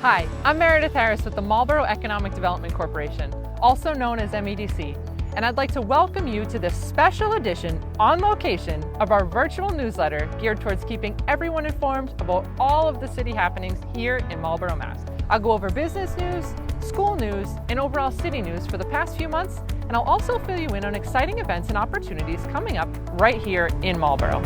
Hi, I'm Meredith Harris with the Marlborough Economic Development Corporation, also known as MEDC, and I'd like to welcome you to this special edition on location of our virtual newsletter geared towards keeping everyone informed about all of the city happenings here in Marlborough, Mass. I'll go over business news, school news, and overall city news for the past few months, and I'll also fill you in on exciting events and opportunities coming up right here in Marlborough.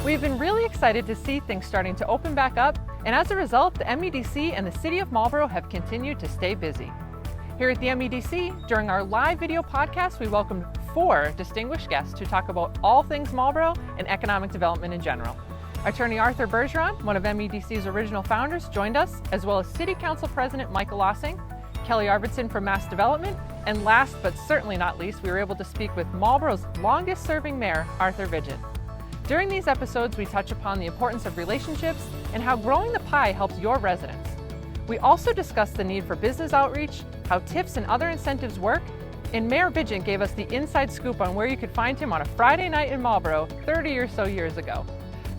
We've been really excited to see things starting to open back up, and as a result, the MEDC and the City of Marlborough have continued to stay busy. Here at the MEDC, during our live video podcast, we welcomed 4 distinguished guests to talk about all things Marlborough and economic development in general. Attorney Arthur Bergeron, one of MEDC's original founders, joined us, as well as City Council President Michael Ossing, Kelly Arvidson from MassDevelopment, and last but certainly not least, we were able to speak with Marlborough's longest-serving mayor, Arthur Vigeant. During these episodes, we touch upon the importance of relationships and how growing the pie helps your residents. We also discuss the need for business outreach, how TIFs and other incentives work, and Mayor Vigeant gave us the inside scoop on where you could find him on a Friday night in Marlborough 30 or so years ago.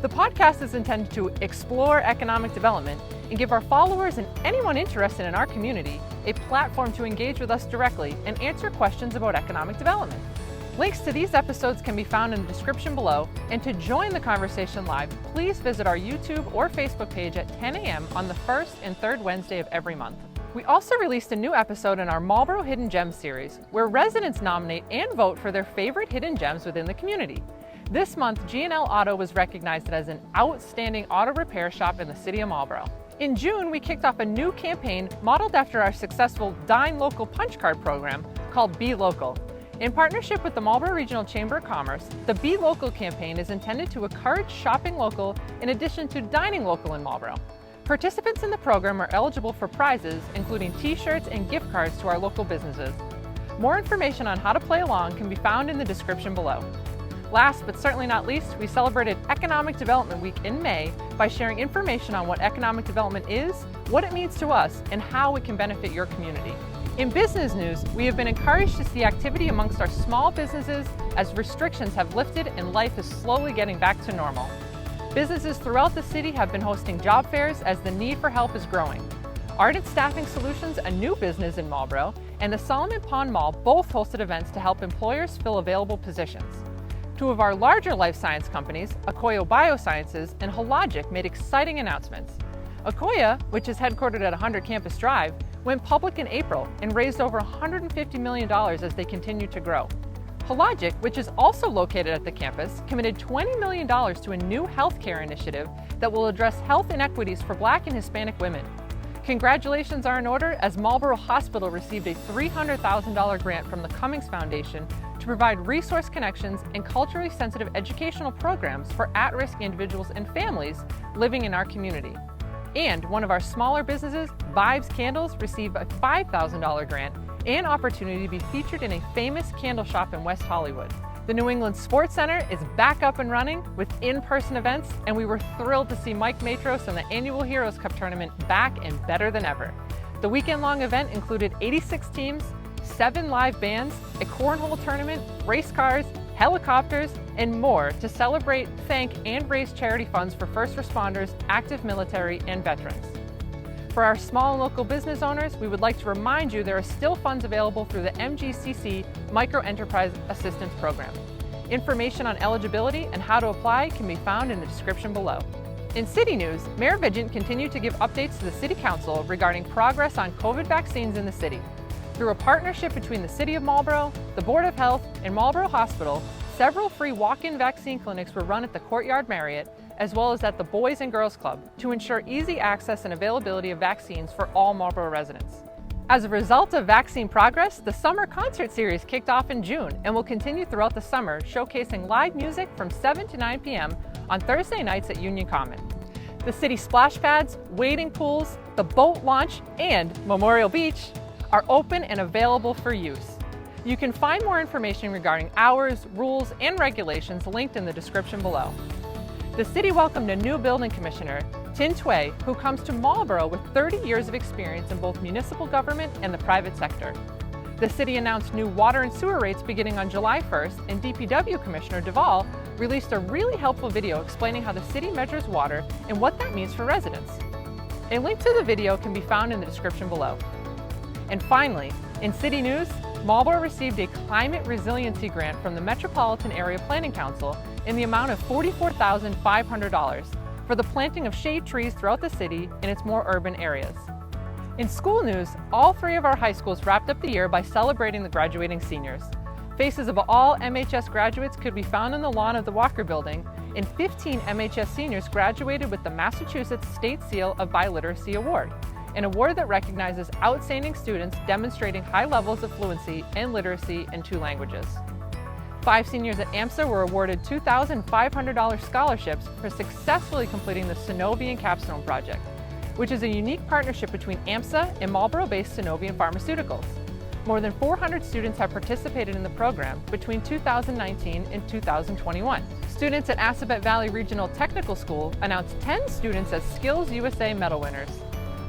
The podcast is intended to explore economic development and give our followers and anyone interested in our community a platform to engage with us directly and answer questions about economic development. Links to these episodes can be found in the description below, and to join the conversation live, please visit our YouTube or Facebook page at 10 a.m. on the first and third Wednesday of every month. We also released a new episode in our Marlborough Hidden Gems series, where residents nominate and vote for their favorite hidden gems within the community. This month, G&L Auto was recognized as an outstanding auto repair shop in the city of Marlborough. In June, we kicked off a new campaign modeled after our successful Dine Local punch card program called BeLocal. In partnership with the Marlborough Regional Chamber of Commerce, the BeLocal campaign is intended to encourage shopping local in addition to dining local in Marlborough. Participants in the program are eligible for prizes, including t-shirts and gift cards to our local businesses. More information on how to play along can be found in the description below. Last but certainly not least, we celebrated Economic Development Week in May by sharing information on what economic development is, what it means to us, and how it can benefit your community. In business news, we have been encouraged to see activity amongst our small businesses as restrictions have lifted and life is slowly getting back to normal. Businesses throughout the city have been hosting job fairs as the need for help is growing. Ardent Staffing Solutions, a new business in Marlborough, and the Solomon Pond Mall both hosted events to help employers fill available positions. 2 of our larger life science companies, Akoya Biosciences and Hologic, made exciting announcements. Akoya, which is headquartered at 100 Campus Drive, went public in April and raised over $150 million as they continue to grow. Hologic, which is also located at the campus, committed $20 million to a new healthcare initiative that will address health inequities for Black and Hispanic women. Congratulations are in order as Marlborough Hospital received a $300,000 grant from the Cummings Foundation to provide resource connections and culturally sensitive educational programs for at-risk individuals and families living in our community. And one of our smaller businesses, Vibes Candles, received a $5,000 grant and opportunity to be featured in a famous candle shop in West Hollywood. The New England Sports Center is back up and running with in-person events, and we were thrilled to see Mike Matros and the annual Heroes Cup tournament back and better than ever. The weekend-long event included 86 teams, 7 live bands, a cornhole tournament, race cars, helicopters, and more to celebrate, thank, and raise charity funds for first responders, active military, and veterans. For our small and local business owners, we would like to remind you there are still funds available through the MGCC Micro Enterprise Assistance Program. Information on eligibility and how to apply can be found in the description below. In city news, Mayor Vigeant continued to give updates to the City Council regarding progress on COVID vaccines in the city. Through a partnership between the City of Marlborough, the Board of Health, and Marlborough Hospital, several free walk-in vaccine clinics were run at the Courtyard Marriott, as well as at the Boys and Girls Club, to ensure easy access and availability of vaccines for all Marlborough residents. As a result of vaccine progress, the Summer Concert Series kicked off in June and will continue throughout the summer, showcasing live music from 7 to 9 p.m. on Thursday nights at Union Common. The city splash pads, wading pools, the boat launch, and Memorial Beach are open and available for use. You can find more information regarding hours, rules, and regulations linked in the description below. The city welcomed a new building commissioner, Tin Tway, who comes to Marlborough with 30 years of experience in both municipal government and the private sector. The city announced new water and sewer rates beginning on July 1st, and DPW Commissioner Duvall released a really helpful video explaining how the city measures water and what that means for residents. A link to the video can be found in the description below. And finally, in city news, Marlborough received a climate resiliency grant from the Metropolitan Area Planning Council in the amount of $44,500 for the planting of shade trees throughout the city in its more urban areas. In school news, all 3 of our high schools wrapped up the year by celebrating the graduating seniors. Faces of all MHS graduates could be found on the lawn of the Walker Building, and 15 MHS seniors graduated with the Massachusetts State Seal of Biliteracy Award, an award that recognizes outstanding students demonstrating high levels of fluency and literacy in 2 languages. 5 seniors at AMSA were awarded $2,500 scholarships for successfully completing the Synovian Capstone Project, which is a unique partnership between AMSA and Marlborough-based Synovian Pharmaceuticals. More than 400 students have participated in the program between 2019 and 2021. Students at Assabet Valley Regional Technical School announced 10 students as Skills USA medal winners.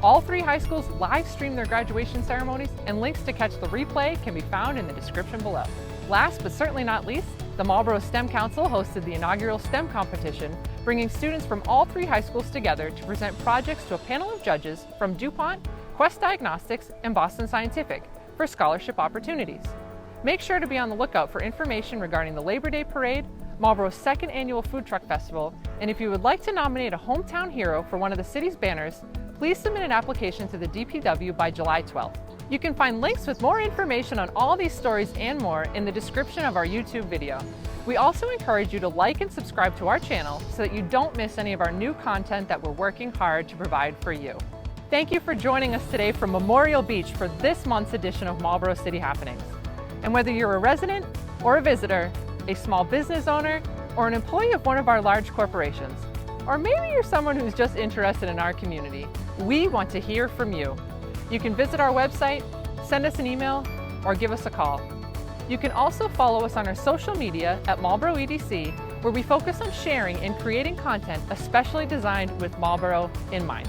All 3 high schools live stream their graduation ceremonies, and links to catch the replay can be found in the description below. Last but certainly not least, the Marlborough STEM Council hosted the inaugural STEM competition, bringing students from all 3 high schools together to present projects to a panel of judges from DuPont, Quest Diagnostics, and Boston Scientific for scholarship opportunities. Make sure to be on the lookout for information regarding the Labor Day Parade, Marlborough's 2nd annual Food Truck Festival, and if you would like to nominate a hometown hero for one of the city's banners, please submit an application to the DPW by July 12th. You can find links with more information on all these stories and more in the description of our YouTube video. We also encourage you to like and subscribe to our channel so that you don't miss any of our new content that we're working hard to provide for you. Thank you for joining us today from Memorial Beach for this month's edition of Marlborough City Happenings. And whether you're a resident or a visitor, a small business owner, or an employee of one of our large corporations, or maybe you're someone who's just interested in our community, we want to hear from you. You can visit our website, send us an email, or give us a call. You can also follow us on our social media at Marlborough EDC, where we focus on sharing and creating content especially designed with Marlborough in mind.